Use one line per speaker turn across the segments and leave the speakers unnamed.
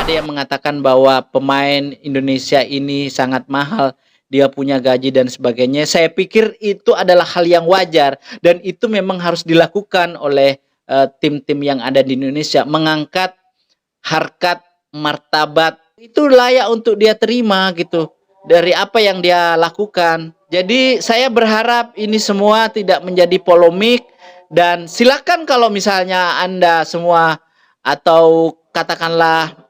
Ada yang mengatakan bahwa pemain Indonesia ini sangat mahal, dia punya gaji dan sebagainya. Saya pikir itu adalah hal yang wajar dan itu memang harus dilakukan oleh tim-tim yang ada di Indonesia, mengangkat harkat martabat itu layak untuk dia terima gitu dari apa yang dia lakukan. Jadi saya berharap ini semua tidak menjadi polemik dan silakan kalau misalnya Anda semua atau katakanlah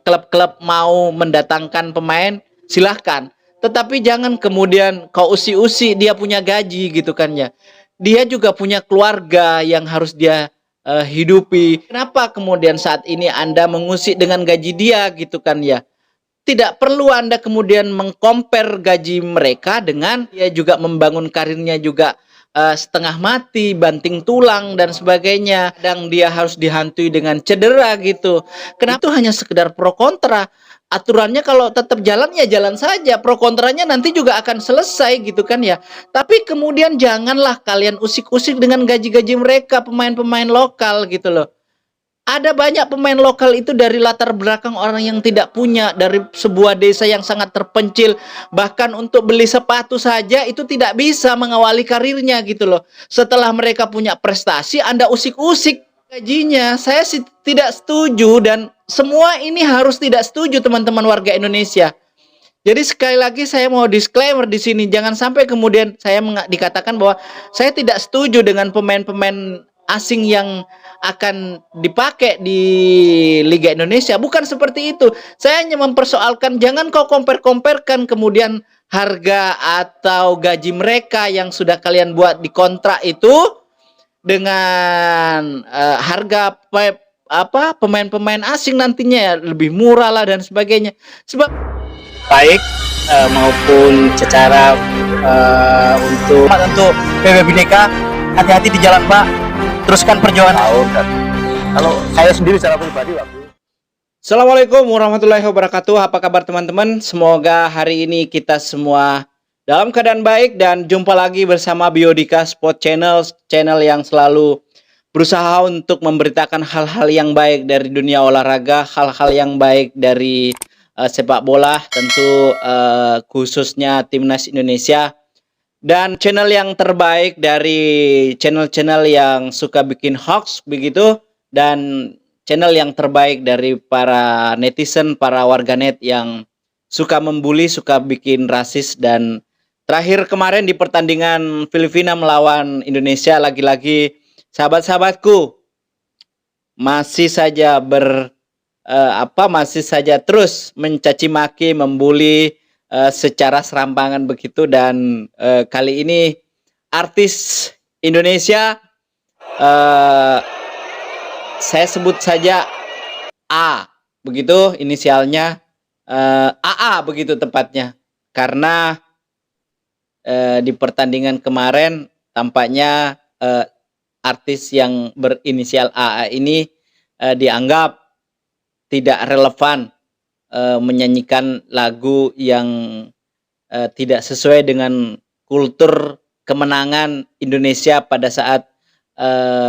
klub-klub mau mendatangkan pemain, silahkan. Tetapi jangan kemudian kau usi-usi dia punya gaji gitu kan ya. Dia juga punya keluarga yang harus dia hidupi. Kenapa kemudian saat ini Anda mengusik dengan gaji dia gitu kan ya? Tidak perlu Anda kemudian mengcompare gaji mereka dengan dia juga membangun karirnya juga setengah mati, banting tulang dan sebagainya. Dan dia harus dihantui dengan cedera gitu. Kenapa itu hanya sekedar pro kontra? Aturannya kalau tetap jalan ya jalan saja. Pro kontranya nanti juga akan selesai gitu kan ya. Tapi kemudian janganlah kalian usik-usik dengan gaji-gaji mereka pemain-pemain lokal gitu loh. Ada banyak pemain lokal itu dari latar belakang orang yang tidak punya, dari sebuah desa yang sangat terpencil, bahkan untuk beli sepatu saja itu tidak bisa mengawali karirnya gitu loh. Setelah mereka punya prestasi, Anda usik-usik gajinya. Saya sih tidak setuju dan semua ini harus tidak setuju teman-teman warga Indonesia. Jadi sekali lagi saya mau disclaimer di sini, jangan sampai kemudian saya dikatakan bahwa saya tidak setuju dengan pemain-pemain asing yang akan dipakai di Liga Indonesia. Bukan seperti itu. Saya hanya mempersoalkan jangan kau compare-comparekan kemudian harga atau gaji mereka yang sudah kalian buat di kontrak itu dengan harga pemain-pemain asing nantinya lebih murah lah dan sebagainya. Sebab
baik maupun secara untuk PB Bhinneka, hati-hati di jalan Pak, teruskan perjuangan. Kalau saya sendiri secara pribadi waktu.
Assalamualaikum warahmatullahi wabarakatuh. Apa kabar teman-teman? Semoga hari ini kita semua dalam keadaan baik dan jumpa lagi bersama Biodika Sport Channel yang selalu berusaha untuk memberitakan hal-hal yang baik dari dunia olahraga, hal-hal yang baik dari sepak bola, tentu khususnya timnas Indonesia, dan channel yang terbaik dari channel-channel yang suka bikin hoax begitu, dan channel yang terbaik dari para netizen, para warganet yang suka membuli, suka bikin rasis. Dan terakhir kemarin di pertandingan Filipina melawan Indonesia, lagi-lagi sahabat-sahabatku masih saja masih saja terus mencaci maki, membuli secara serampangan begitu. Dan kali ini artis Indonesia, saya sebut saja A begitu inisialnya, AA begitu tepatnya, karena di pertandingan kemarin tampaknya artis yang berinisial AA ini dianggap tidak relevan menyanyikan lagu yang tidak sesuai dengan kultur kemenangan Indonesia pada saat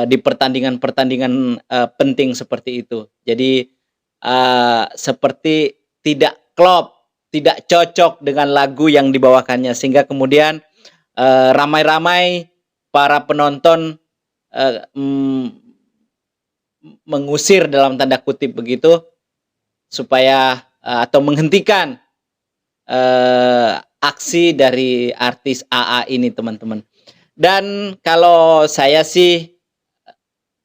di pertandingan-pertandingan penting seperti itu. Jadi seperti tidak klop, tidak cocok dengan lagu yang dibawakannya, sehingga kemudian ramai-ramai para penonton mengusir dalam tanda kutip begitu, supaya atau menghentikan aksi dari artis AA ini teman-teman. Dan kalau saya sih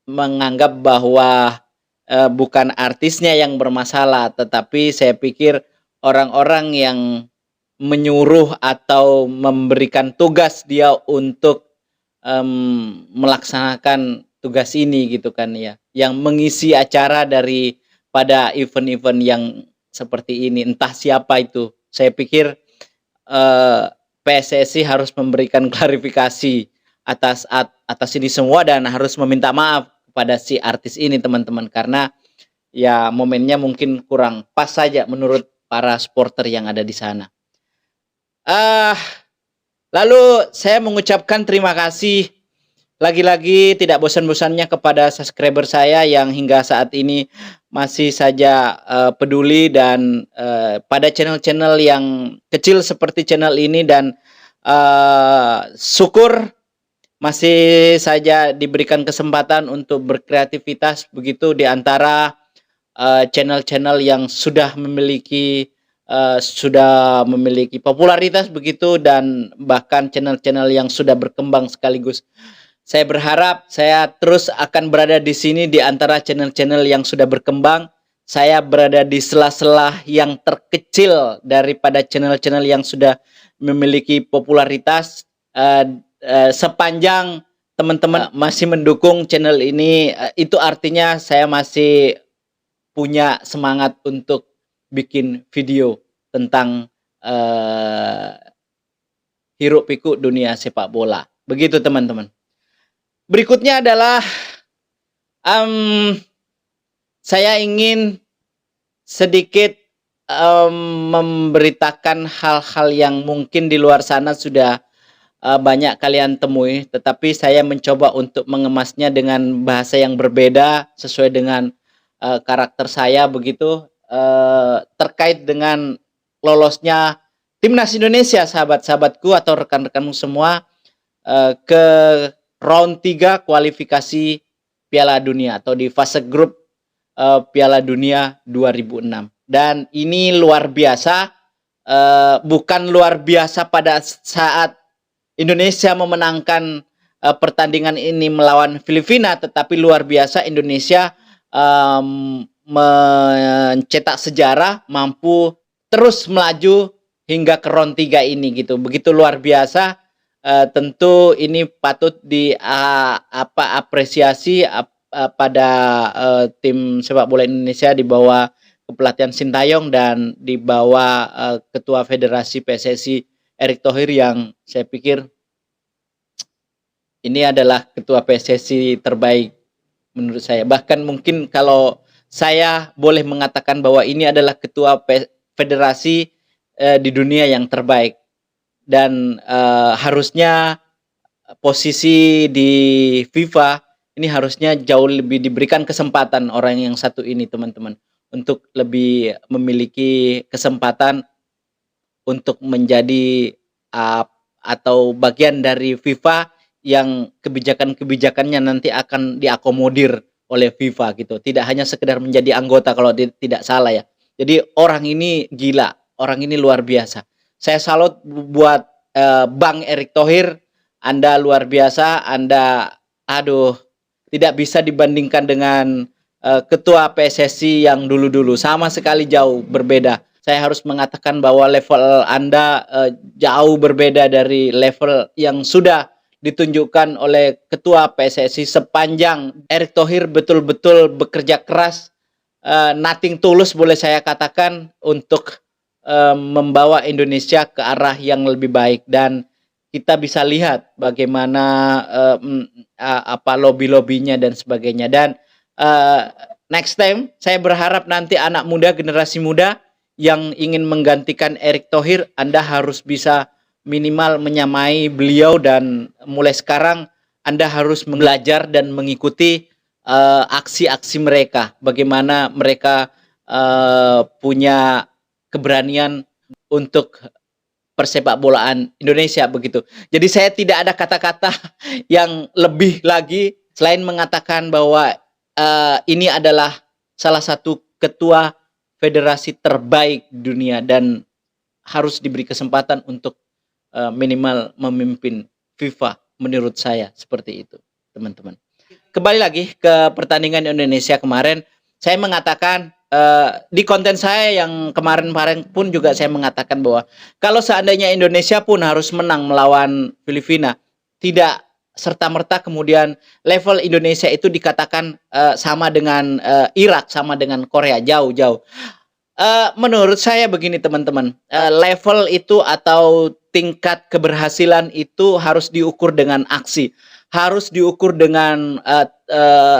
menganggap bahwa bukan artisnya yang bermasalah, tetapi saya pikir orang-orang yang menyuruh atau memberikan tugas dia untuk melaksanakan tugas ini gitu kan ya, yang mengisi acara pada event-event yang seperti ini, entah siapa itu. Saya pikir PSSI harus memberikan klarifikasi atas ini semua dan harus meminta maaf kepada si artis ini teman-teman, karena ya momennya mungkin kurang pas saja menurut para supporter yang ada di sana. Lalu saya mengucapkan terima kasih lagi-lagi tidak bosan-bosannya kepada subscriber saya yang hingga saat ini masih saja peduli dan pada channel-channel yang kecil seperti channel ini, dan syukur masih saja diberikan kesempatan untuk berkreativitas begitu di antara channel-channel yang sudah memiliki popularitas begitu, dan bahkan channel-channel yang sudah berkembang sekaligus. Saya berharap saya terus akan berada di sini di antara channel-channel yang sudah berkembang. Saya berada di sela-sela yang terkecil daripada channel-channel yang sudah memiliki popularitas. Sepanjang teman-teman masih mendukung channel ini, itu artinya saya masih punya semangat untuk bikin video tentang hiruk pikuk dunia sepak bola. Begitu teman-teman. Berikutnya adalah saya ingin sedikit memberitakan hal-hal yang mungkin di luar sana sudah banyak kalian temui, tetapi saya mencoba untuk mengemasnya dengan bahasa yang berbeda sesuai dengan karakter saya begitu, terkait dengan lolosnya timnas Indonesia, sahabat-sahabatku atau rekan-rekanmu semua, ke round 3 kualifikasi Piala Dunia atau di fase grup Piala Dunia 2006. Dan ini luar biasa, bukan luar biasa pada saat Indonesia memenangkan pertandingan ini melawan Filipina, tetapi luar biasa Indonesia mencetak sejarah, mampu terus melaju hingga ke round 3 ini gitu. Begitu luar biasa. Tentu ini patut apresiasi pada tim sepak bola Indonesia di bawah kepelatihan Sintayong dan di bawah Ketua Federasi PSSI Erick Thohir, yang saya pikir ini adalah ketua PSSI terbaik menurut saya. Bahkan mungkin kalau saya boleh mengatakan bahwa ini adalah ketua federasi di dunia yang terbaik. Dan harusnya posisi di FIFA ini harusnya jauh lebih diberikan kesempatan orang yang satu ini, teman-teman, untuk lebih memiliki kesempatan untuk menjadi atau bagian dari FIFA yang kebijakan-kebijakannya nanti akan diakomodir oleh FIFA gitu. Tidak hanya sekedar menjadi anggota kalau tidak salah ya. Jadi orang ini gila, orang ini luar biasa. Saya salut buat Bang Erick Thohir, Anda luar biasa, Anda tidak bisa dibandingkan dengan ketua PSSI yang dulu-dulu, sama sekali jauh berbeda. Saya harus mengatakan bahwa level Anda jauh berbeda dari level yang sudah ditunjukkan oleh ketua PSSI. Sepanjang Erick Thohir betul-betul bekerja keras, nothing tulus boleh saya katakan, untuk membawa Indonesia ke arah yang lebih baik. Dan kita bisa lihat bagaimana lobby-lobbynya dan sebagainya. Dan next time saya berharap nanti anak muda, generasi muda yang ingin menggantikan Erick Thohir, Anda harus bisa minimal menyamai beliau, dan mulai sekarang Anda harus belajar dan mengikuti aksi-aksi mereka, bagaimana mereka punya keberanian untuk persepak bolaan Indonesia begitu. Jadi saya tidak ada kata-kata yang lebih lagi selain mengatakan bahwa ini adalah salah satu ketua federasi terbaik di dunia dan harus diberi kesempatan untuk minimal memimpin FIFA, menurut saya seperti itu, teman-teman. Kembali lagi ke pertandingan Indonesia kemarin, saya mengatakan di konten saya yang kemarin-kemarin pun juga saya mengatakan bahwa kalau seandainya Indonesia pun harus menang melawan Filipina, tidak serta-merta kemudian level Indonesia itu dikatakan sama dengan Irak, sama dengan Korea, jauh-jauh. Menurut saya begini teman-teman, level itu atau tingkat keberhasilan itu harus diukur dengan aksi, harus diukur dengan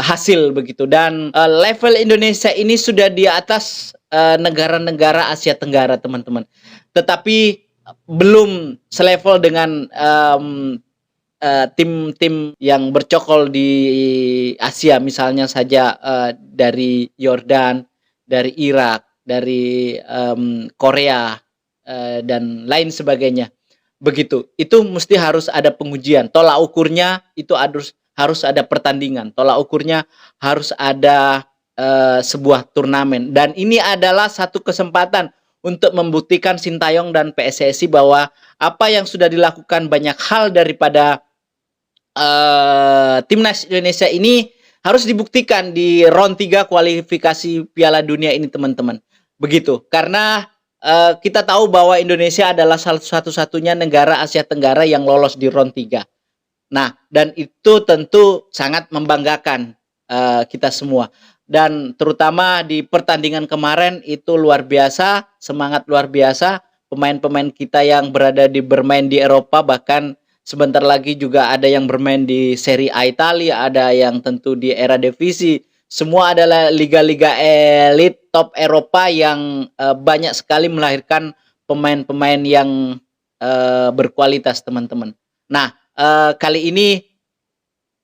hasil begitu. Dan level Indonesia ini sudah di atas negara-negara Asia Tenggara, teman-teman. Tetapi belum selevel dengan tim-tim yang bercokol di Asia misalnya saja dari Yordan, dari Irak, dari Korea dan lain sebagainya. Begitu. Itu mesti harus ada pengujian. Tolak ukurnya itu harus ada pertandingan. Tolak ukurnya harus ada sebuah turnamen. Dan ini adalah satu kesempatan untuk membuktikan Sintayong dan PSSI bahwa apa yang sudah dilakukan banyak hal daripada timnas Indonesia ini harus dibuktikan di round 3 kualifikasi Piala Dunia ini, teman-teman. Begitu. Karena kita tahu bahwa Indonesia adalah salah satu-satunya negara Asia Tenggara yang lolos di round 3. Nah, dan itu tentu sangat membanggakan kita semua. Dan terutama di pertandingan kemarin itu luar biasa, semangat luar biasa. Pemain-pemain kita yang bermain di Eropa, bahkan sebentar lagi juga ada yang bermain di Serie A Italia, ada yang tentu di Eredivisie. Semua adalah liga-liga elit top Eropa yang banyak sekali melahirkan pemain-pemain yang berkualitas, teman-teman. Nah, kali ini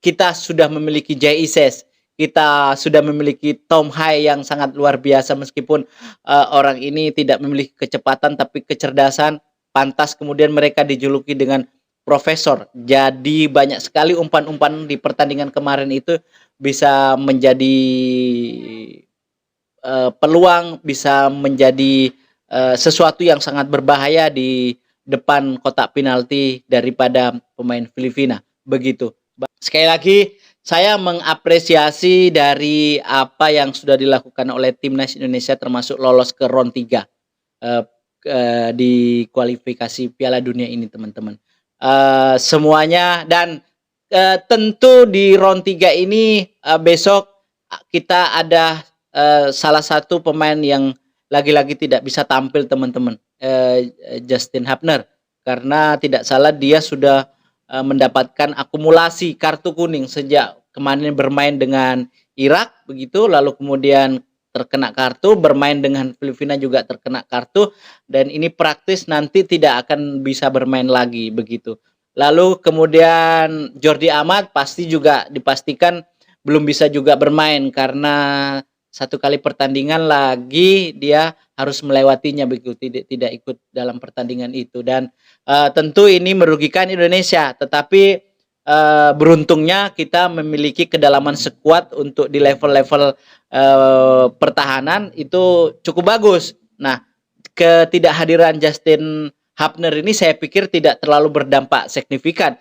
kita sudah memiliki Jay Ises, kita sudah memiliki Tom Hai yang sangat luar biasa, meskipun orang ini tidak memiliki kecepatan tapi kecerdasan. Pantas kemudian mereka dijuluki dengan profesor. Jadi banyak sekali umpan-umpan di pertandingan kemarin itu bisa menjadi peluang, bisa menjadi sesuatu yang sangat berbahaya di depan kotak penalti daripada pemain Filipina. Begitu. Sekali lagi saya mengapresiasi dari apa yang sudah dilakukan oleh timnas Indonesia, termasuk lolos ke round 3 di kualifikasi Piala Dunia ini, teman-teman. Semuanya, dan tentu di round 3 ini besok kita ada salah satu pemain yang lagi-lagi tidak bisa tampil, teman-teman, Justin Hapner, karena tidak salah dia sudah mendapatkan akumulasi kartu kuning sejak kemarin bermain dengan Irak, begitu, lalu kemudian terkena kartu, bermain dengan Filipina juga terkena kartu, dan ini praktis nanti tidak akan bisa bermain lagi, begitu. Lalu kemudian Jordi Amat pasti juga dipastikan belum bisa juga bermain karena satu kali pertandingan lagi dia harus melewatinya, begitu, tidak ikut dalam pertandingan itu. Dan tentu ini merugikan Indonesia, tetapi beruntungnya kita memiliki kedalaman sekuat untuk di level-level pertahanan itu cukup bagus. Nah, ketidakhadiran Justin Hapner ini saya pikir tidak terlalu berdampak signifikan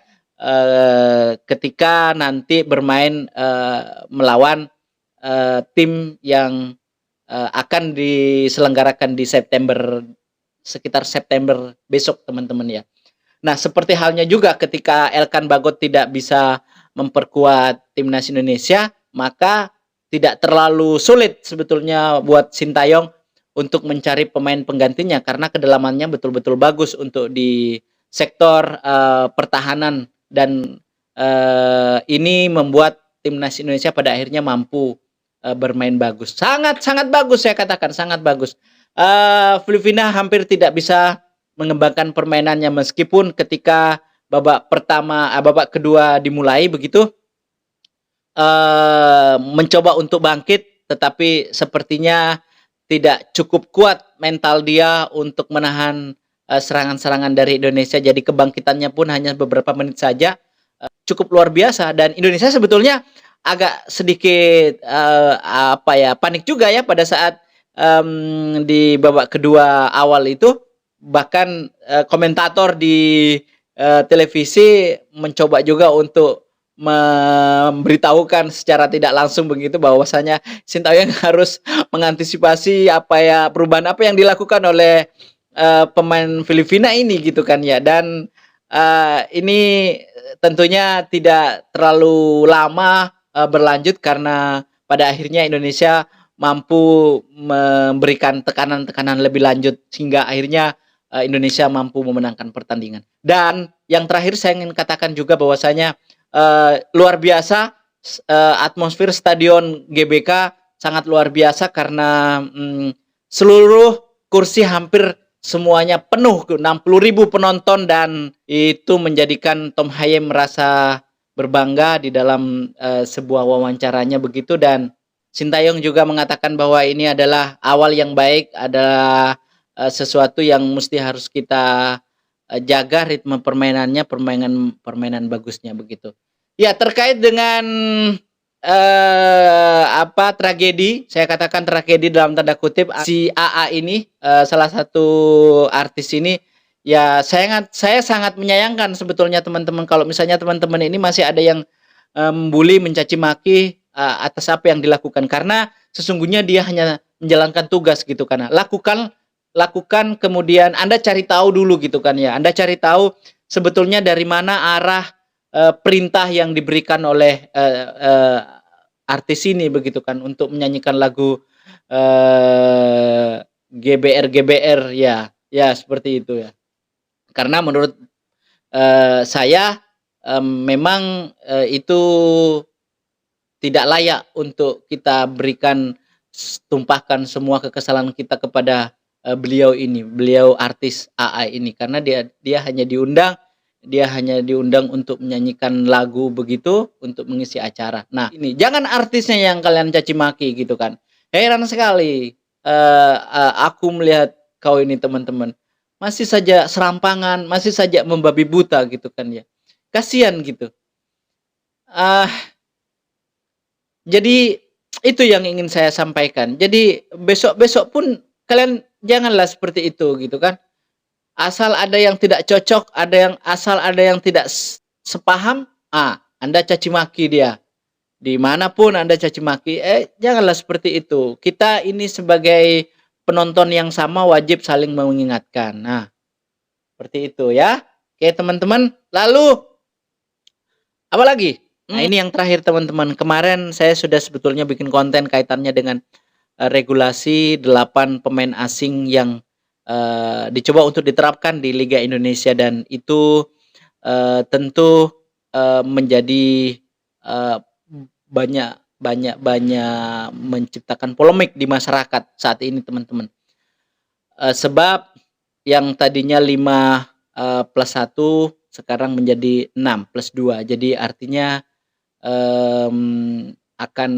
ketika nanti bermain melawan tim yang akan diselenggarakan di sekitar September besok, teman-teman ya. Nah, seperti halnya juga ketika Elkan Bagot tidak bisa memperkuat timnas Indonesia, maka tidak terlalu sulit sebetulnya buat Sintayong untuk mencari pemain penggantinya karena kedalamannya betul-betul bagus untuk di sektor pertahanan, dan ini membuat timnas Indonesia pada akhirnya mampu bermain bagus. Sangat bagus, saya katakan sangat bagus. Filipina hampir tidak bisa mengembangkan permainannya meskipun ketika babak kedua dimulai, begitu, mencoba untuk bangkit, tetapi sepertinya tidak cukup kuat mental dia untuk menahan serangan-serangan dari Indonesia. Jadi kebangkitannya pun hanya beberapa menit saja. Cukup luar biasa, dan Indonesia sebetulnya agak sedikit panik juga ya pada saat di babak kedua awal itu. Bahkan komentator di televisi mencoba juga untuk memberitahukan secara tidak langsung begitu bahwasanya Sintayong harus mengantisipasi perubahan apa yang dilakukan oleh pemain Filipina ini, gitu kan ya. Dan ini tentunya tidak terlalu lama berlanjut karena pada akhirnya Indonesia mampu memberikan tekanan lebih lanjut sehingga akhirnya Indonesia mampu memenangkan pertandingan. Dan yang terakhir saya ingin katakan juga bahwasanya luar biasa atmosfer Stadion GBK sangat luar biasa karena seluruh kursi hampir semuanya penuh, 60.000 penonton, dan itu menjadikan Tom Hayem merasa berbangga di dalam sebuah wawancaranya begitu. Dan Sintayong juga mengatakan bahwa ini adalah awal yang baik, adalah sesuatu yang mesti harus kita jaga ritme permainannya, permainan bagusnya begitu. Ya, terkait dengan tragedi, saya katakan tragedi dalam tanda kutip, si AA ini, salah satu artis ini, ya saya sangat menyayangkan sebetulnya teman-teman, kalau misalnya teman-teman ini masih ada yang bully, mencaci maki atas apa yang dilakukan, karena sesungguhnya dia hanya menjalankan tugas gitu kan. Lakukan, kemudian Anda cari tahu dulu gitu kan ya. Anda cari tahu sebetulnya dari mana arah perintah yang diberikan oleh artis ini begitu kan, untuk menyanyikan lagu GBR ya seperti itu ya. Karena menurut saya memang itu tidak layak untuk kita berikan, tumpahkan semua kekesalan kita kepada beliau artis AA ini, karena dia hanya diundang untuk menyanyikan lagu begitu, untuk mengisi acara. Nah, ini jangan artisnya yang kalian caci maki gitu kan. Heran sekali aku melihat kau ini teman-teman, masih saja serampangan, masih saja membabi buta gitu kan ya. Kasihan gitu. Jadi itu yang ingin saya sampaikan. Jadi besok-besok pun kalian janganlah seperti itu gitu kan. Asal ada yang tidak cocok, asal ada yang tidak sepaham, Anda caci maki dia. Dimanapun Anda caci maki, janganlah seperti itu. Kita ini sebagai penonton yang sama wajib saling mengingatkan. Nah, seperti itu ya. Oke teman-teman. Lalu apa lagi? Nah, ini yang terakhir teman-teman. Kemarin saya sudah sebetulnya bikin konten kaitannya dengan regulasi 8 pemain asing yang dicoba untuk diterapkan di Liga Indonesia, dan itu tentu menjadi banyak menciptakan polemik di masyarakat saat ini teman-teman. Sebab yang tadinya 5+1 sekarang menjadi 6+2. Jadi artinya akan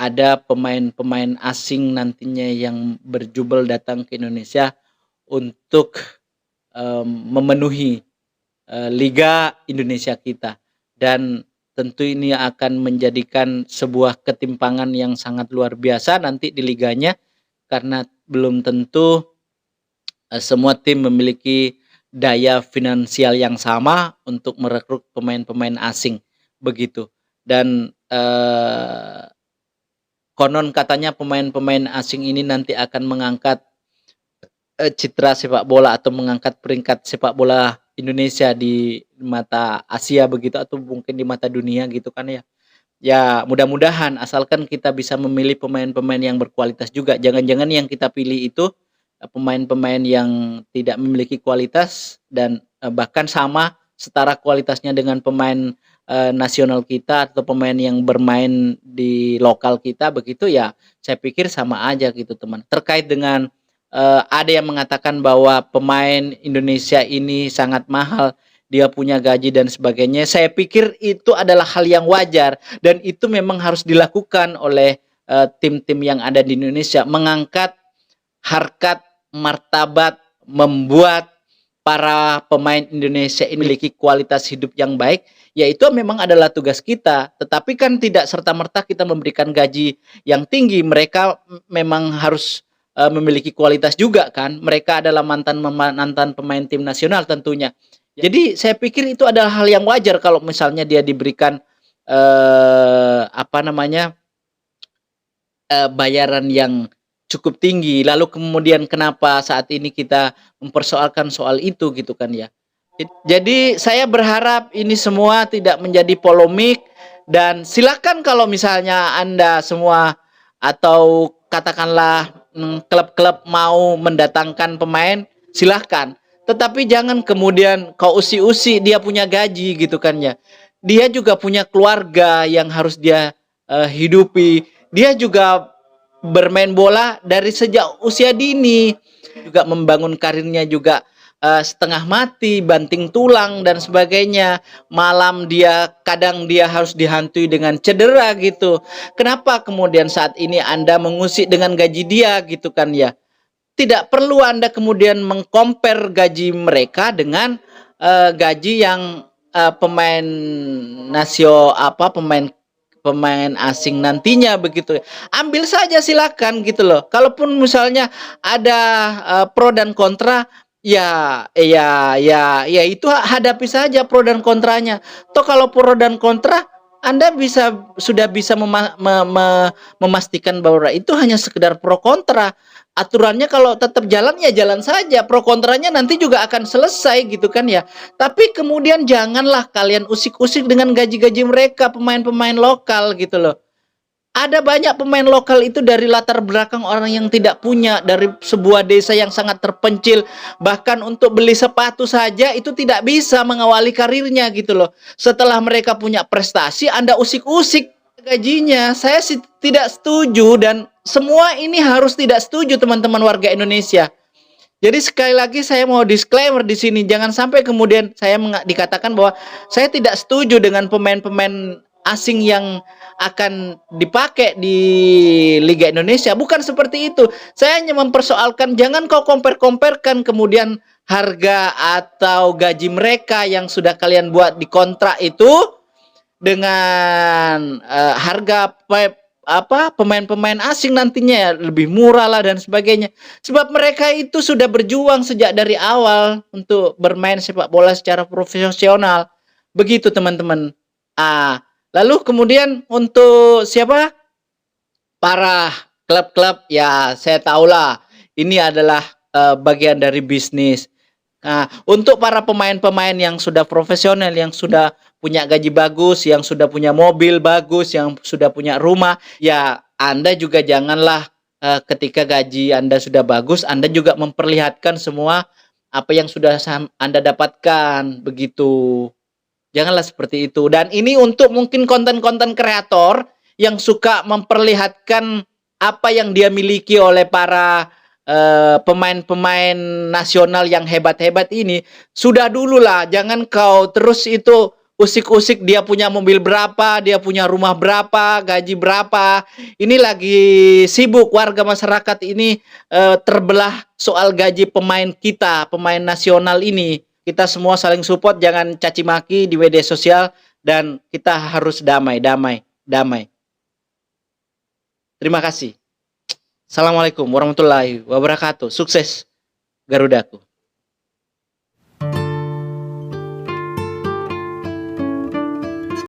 ada pemain-pemain asing nantinya yang berjubel datang ke Indonesia untuk memenuhi Liga Indonesia kita, dan tentu ini akan menjadikan sebuah ketimpangan yang sangat luar biasa nanti di liganya, karena belum tentu semua tim memiliki daya finansial yang sama untuk merekrut pemain-pemain asing begitu. Dan konon katanya pemain-pemain asing ini nanti akan mengangkat citra sepak bola atau mengangkat peringkat sepak bola Indonesia di mata Asia begitu, atau mungkin di mata dunia gitu kan ya. Ya mudah-mudahan, asalkan kita bisa memilih pemain-pemain yang berkualitas juga. Jangan-jangan yang kita pilih itu pemain-pemain yang tidak memiliki kualitas, dan bahkan sama setara kualitasnya dengan pemain nasional kita atau pemain yang bermain di lokal kita begitu ya. Saya pikir sama aja gitu teman. Terkait dengan ada yang mengatakan bahwa pemain Indonesia ini sangat mahal, dia punya gaji dan sebagainya. Saya pikir itu adalah hal yang wajar, dan itu memang harus dilakukan oleh tim-tim yang ada di Indonesia, mengangkat harkat martabat, membuat para pemain Indonesia ini memiliki kualitas hidup yang baik, yaitu memang adalah tugas kita. Tetapi kan tidak serta-merta kita memberikan gaji yang tinggi. Mereka memang harus memiliki kualitas juga kan. Mereka adalah mantan pemain tim nasional tentunya. Jadi saya pikir itu adalah hal yang wajar kalau misalnya dia diberikan bayaran yang cukup tinggi. Lalu kemudian kenapa saat ini kita mempersoalkan soal itu gitu kan ya. Jadi saya berharap ini semua tidak menjadi polemik, dan silakan kalau misalnya Anda semua atau katakanlah klub-klub mau mendatangkan pemain, silahkan. Tetapi jangan kemudian kau usi-usi dia punya gaji gitu kan ya. Dia juga punya keluarga yang harus dia hidupi. Dia juga bermain bola dari sejak usia dini, juga membangun karirnya juga setengah mati, banting tulang dan sebagainya. Malam kadang dia harus dihantui dengan cedera gitu. Kenapa kemudian saat ini Anda mengusik dengan gaji dia gitu kan ya? Tidak perlu Anda kemudian mengcompare gaji mereka dengan gaji yang pemain pemain pemain asing nantinya begitu. Ambil saja silakan gitu loh. Kalaupun misalnya ada pro dan kontra, ya itu hadapi saja pro dan kontranya. Toh kalau pro dan kontra anda sudah bisa memastikan bahwa itu hanya sekedar pro kontra. Aturannya kalau tetap jalan ya jalan saja. Pro kontranya nanti juga akan selesai gitu kan ya. Tapi kemudian janganlah kalian usik-usik dengan gaji-gaji mereka pemain-pemain lokal gitu loh. Ada banyak pemain lokal itu dari latar belakang orang yang tidak punya, dari sebuah desa yang sangat terpencil, bahkan untuk beli sepatu saja itu tidak bisa mengawali karirnya gitu loh. Setelah mereka punya prestasi, Anda usik-usik gajinya. Saya sih tidak setuju dan semua ini harus tidak setuju teman-teman warga Indonesia. Jadi sekali lagi saya mau disclaimer di sini, jangan sampai kemudian saya dikatakan bahwa saya tidak setuju dengan pemain-pemain asing yang akan dipakai di Liga Indonesia. Bukan seperti itu. Saya hanya mempersoalkan jangan kau compare-comparekan kemudian harga atau gaji mereka yang sudah kalian buat di kontrak itu dengan harga pemain-pemain asing nantinya lebih murah lah dan sebagainya. Sebab mereka itu sudah berjuang sejak dari awal untuk bermain sepak bola secara profesional. Begitu teman-teman. Lalu kemudian untuk siapa? Para klub-klub ya saya tahulah ini adalah bagian dari bisnis. Nah, untuk para pemain-pemain yang sudah profesional, yang sudah punya gaji bagus, yang sudah punya mobil bagus, yang sudah punya rumah, ya Anda juga janganlah ketika gaji Anda sudah bagus, Anda juga memperlihatkan semua apa yang sudah Anda dapatkan, begitu. Janganlah seperti itu. Dan ini untuk mungkin konten-konten kreator yang suka memperlihatkan apa yang dia miliki oleh para pemain-pemain nasional yang hebat-hebat ini. Sudah dulu lah, jangan kau terus itu usik-usik dia punya mobil berapa, dia punya rumah berapa, gaji berapa. Ini lagi sibuk warga masyarakat ini terbelah soal gaji pemain kita, pemain nasional ini. Kita semua saling support, jangan caci maki di media sosial, dan kita harus damai. Terima kasih. Assalamualaikum warahmatullahi wabarakatuh. Sukses Garudaku.